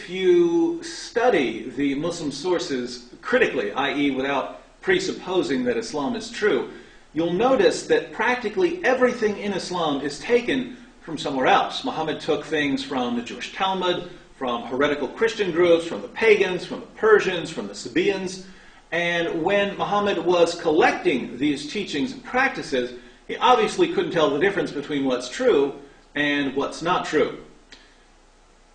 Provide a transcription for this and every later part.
if you study the Muslim sources critically, i.e. without presupposing that Islam is true, you'll notice that practically everything in Islam is taken from somewhere else. Muhammad took things from the Jewish Talmud, from heretical Christian groups, from the pagans, from the Persians, from the Sabaeans. And when Muhammad was collecting these teachings and practices, he obviously couldn't tell the difference between what's true and what's not true.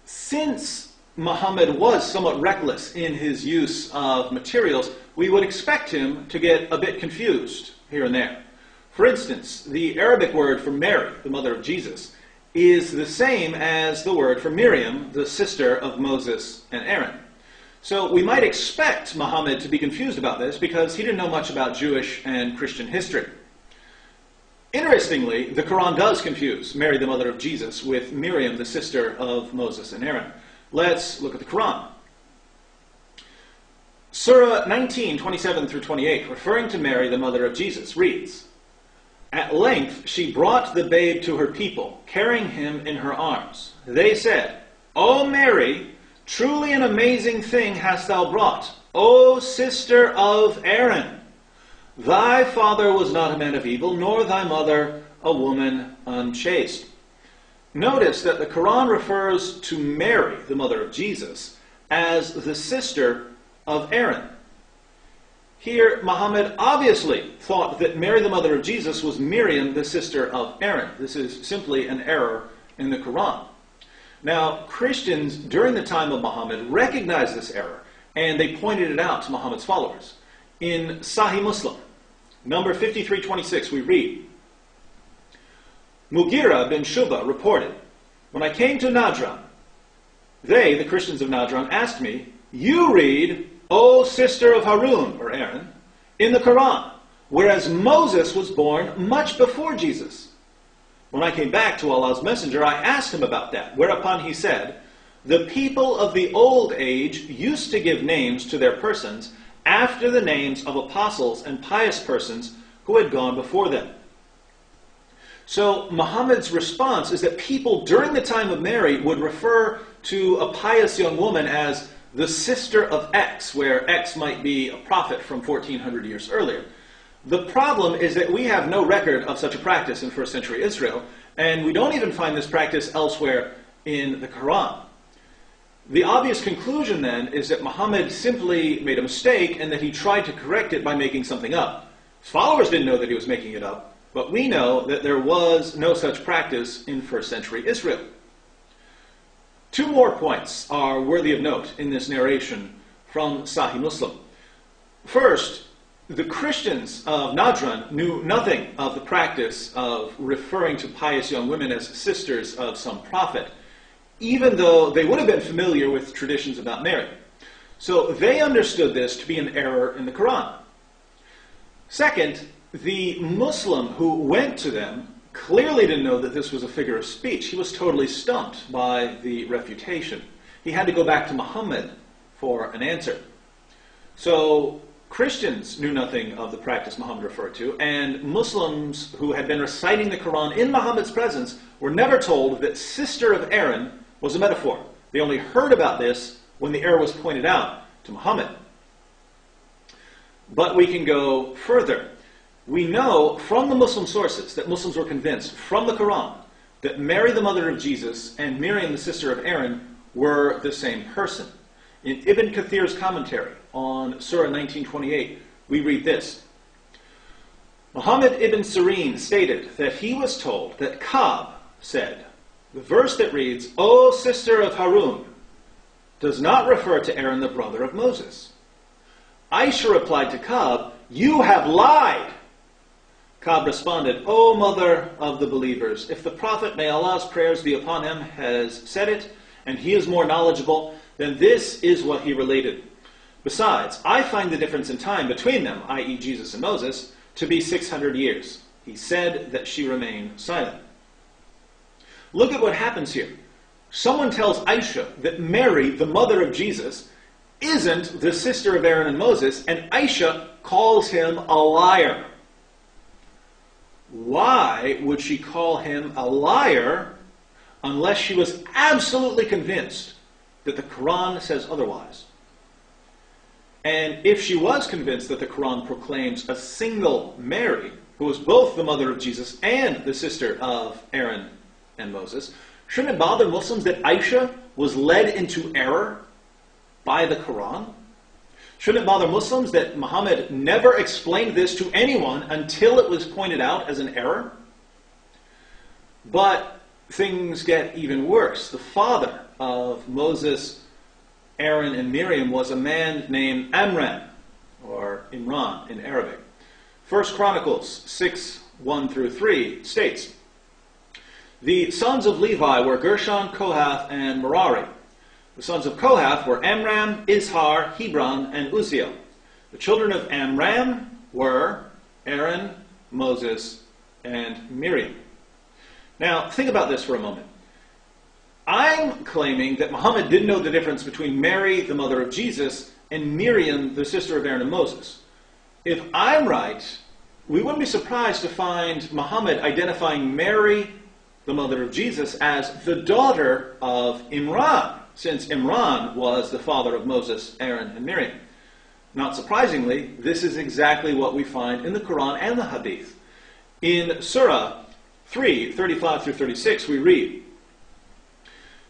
Since Muhammad was somewhat reckless in his use of materials, we would expect him to get a bit confused here and there. For instance, the Arabic word for Mary, the mother of Jesus, is the same as the word for Miriam, the sister of Moses and Aaron. So we might expect Muhammad to be confused about this because he didn't know much about Jewish and Christian history. Interestingly, the Quran does confuse Mary, the mother of Jesus, with Miriam, the sister of Moses and Aaron. Let's look at the Quran. Surah 19, 27 through 28, referring to Mary, the mother of Jesus, reads, "At length she brought the babe to her people, carrying him in her arms. They said, 'O Mary, truly an amazing thing hast thou brought, O sister of Aaron. Thy father was not a man of evil, nor thy mother a woman unchaste.'" Notice that the Quran refers to Mary, the mother of Jesus, as the sister of Aaron. Here, Muhammad obviously thought that Mary, the mother of Jesus, was Miriam, the sister of Aaron. This is simply an error in the Quran. Now, Christians during the time of Muhammad recognized this error, and they pointed it out to Muhammad's followers. In Sahih Muslim, number 5326, we read, Mughira bin Shuba reported, "When I came to Najran, they, the Christians of Najran, asked me, 'You read, O sister of Harun,' or Aaron, 'in the Quran, whereas Moses was born much before Jesus.' When I came back to Allah's Messenger, I asked him about that, whereupon he said, 'The people of the old age used to give names to their persons after the names of apostles and pious persons who had gone before them.'" So Muhammad's response is that people during the time of Mary would refer to a pious young woman as the sister of X, where X might be a prophet from 1400 years earlier. The problem is that we have no record of such a practice in first century Israel, and we don't even find this practice elsewhere in the Quran. The obvious conclusion then is that Muhammad simply made a mistake and that he tried to correct it by making something up. His followers didn't know that he was making it up, but we know that there was no such practice in first century Israel. Two more points are worthy of note in this narration from Sahih Muslim. First, the Christians of Najran knew nothing of the practice of referring to pious young women as sisters of some prophet, even though they would have been familiar with traditions about Mary. So they understood this to be an error in the Quran. Second, the Muslim who went to them clearly didn't know that this was a figure of speech. He was totally stumped by the refutation. He had to go back to Muhammad for an answer. So Christians knew nothing of the practice Muhammad referred to, and Muslims who had been reciting the Quran in Muhammad's presence were never told that sister of Aaron was a metaphor. They only heard about this when the error was pointed out to Muhammad. But we can go further. We know from the Muslim sources that Muslims were convinced from the Quran that Mary, the mother of Jesus, and Miriam, the sister of Aaron, were the same person. In Ibn Kathir's commentary on Surah 1928, we read this. Muhammad ibn Sirin stated that he was told that Ka'b said, the verse that reads, "O sister of Harun," does not refer to Aaron, the brother of Moses. Aisha replied to Ka'b, "You have lied." Ka'b responded, "O mother of the believers, if the Prophet, may Allah's prayers be upon him, has said it, and he is more knowledgeable, then this is what he related. Besides, I find the difference in time between them, i.e. Jesus and Moses, to be 600 years. He said that she remained silent." Look at what happens here. Someone tells Aisha that Mary, the mother of Jesus, isn't the sister of Aaron and Moses, and Aisha calls him a liar. Why would she call him a liar unless she was absolutely convinced that the Quran says otherwise. And if she was convinced that the Quran proclaims a single Mary, who was both the mother of Jesus and the sister of Aaron and Moses, shouldn't it bother Muslims that Aisha was led into error by the Quran? Shouldn't it bother Muslims that Muhammad never explained this to anyone until it was pointed out as an error? But things get even worse. The father of Moses, Aaron, and Miriam was a man named Amram, or Imran in Arabic. 1 Chronicles 6:1-3 states, "The sons of Levi were Gershon, Kohath, and Merari. The sons of Kohath were Amram, Izhar, Hebron, and Uzziel. The children of Amram were Aaron, Moses, and Miriam." Now, think about this for a moment. I'm claiming that Muhammad didn't know the difference between Mary, the mother of Jesus, and Miriam, the sister of Aaron and Moses. If I'm right, we wouldn't be surprised to find Muhammad identifying Mary, the mother of Jesus, as the daughter of Imran, since Imran was the father of Moses, Aaron, and Miriam. Not surprisingly, this is exactly what we find in the Quran and the Hadith. In Surah 3:35-36, we read,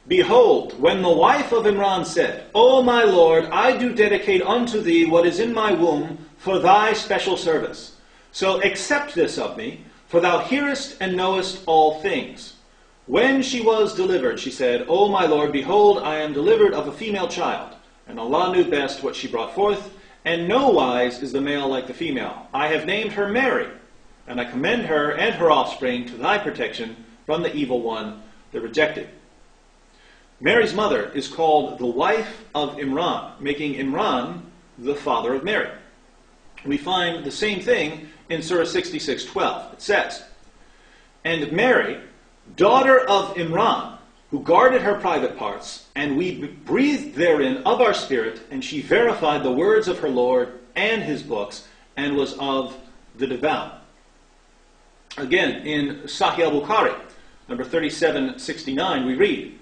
"Behold, when the wife of Imran said, O my Lord, I do dedicate unto thee what is in my womb for thy special service. So accept this of me, for thou hearest and knowest all things. When she was delivered, she said, O my Lord, behold, I am delivered of a female child. And Allah knew best what she brought forth, and no wise is the male like the female. I have named her Mary, and I commend her and her offspring to thy protection from the evil one, the rejected." Mary's mother is called the wife of Imran, making Imran the father of Mary. We find the same thing in Surah 66:12. It says, "And Mary, daughter of Imran, who guarded her private parts, and we breathed therein of our spirit, and she verified the words of her Lord and his books, and was of the devout." Again, in Sahih al-Bukhari, number 3769, we read,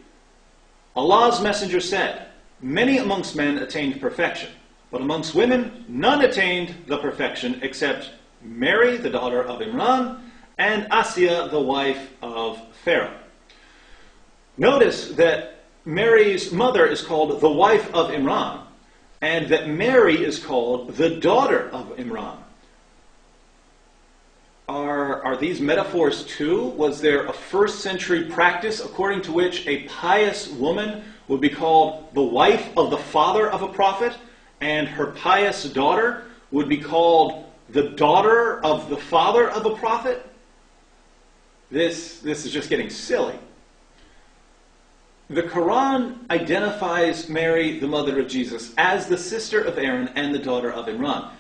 "Allah's messenger said, many amongst men attained perfection, but amongst women none attained the perfection except Mary, the daughter of Imran, and Asiya, the wife of Pharaoh." Notice that Mary's mother is called the wife of Imran, and that Mary is called the daughter of Imran. Are these metaphors too? Was there a first century practice according to which a pious woman would be called the wife of the father of a prophet, and her pious daughter would be called the daughter of the father of a prophet? This is just getting silly. The Quran identifies Mary, the mother of Jesus, as the sister of Aaron and the daughter of Imran.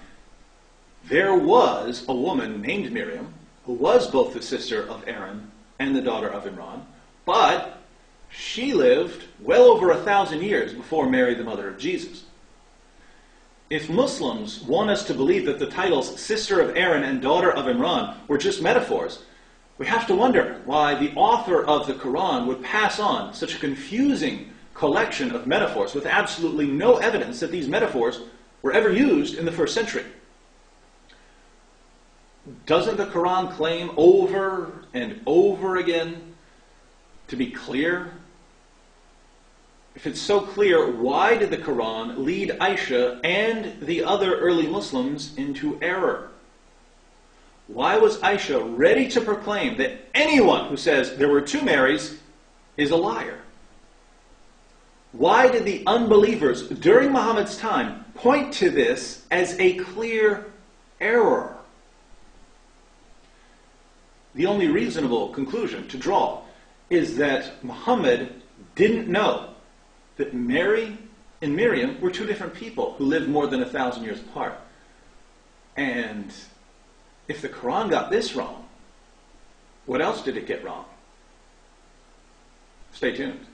There was a woman named Miriam who was both the sister of Aaron and the daughter of Imran, but she lived well over 1,000 years before Mary, the mother of Jesus. If Muslims want us to believe that the titles sister of Aaron and daughter of Imran were just metaphors, we have to wonder why the author of the Quran would pass on such a confusing collection of metaphors with absolutely no evidence that these metaphors were ever used in the first century. Doesn't the Quran claim over and over again to be clear? If it's so clear, why did the Quran lead Aisha and the other early Muslims into error? Why was Aisha ready to proclaim that anyone who says there were two Marys is a liar? Why did the unbelievers during Muhammad's time point to this as a clear error? The only reasonable conclusion to draw is that Muhammad didn't know that Mary and Miriam were two different people who lived more than 1,000 years apart. And if the Quran got this wrong, what else did it get wrong? Stay tuned.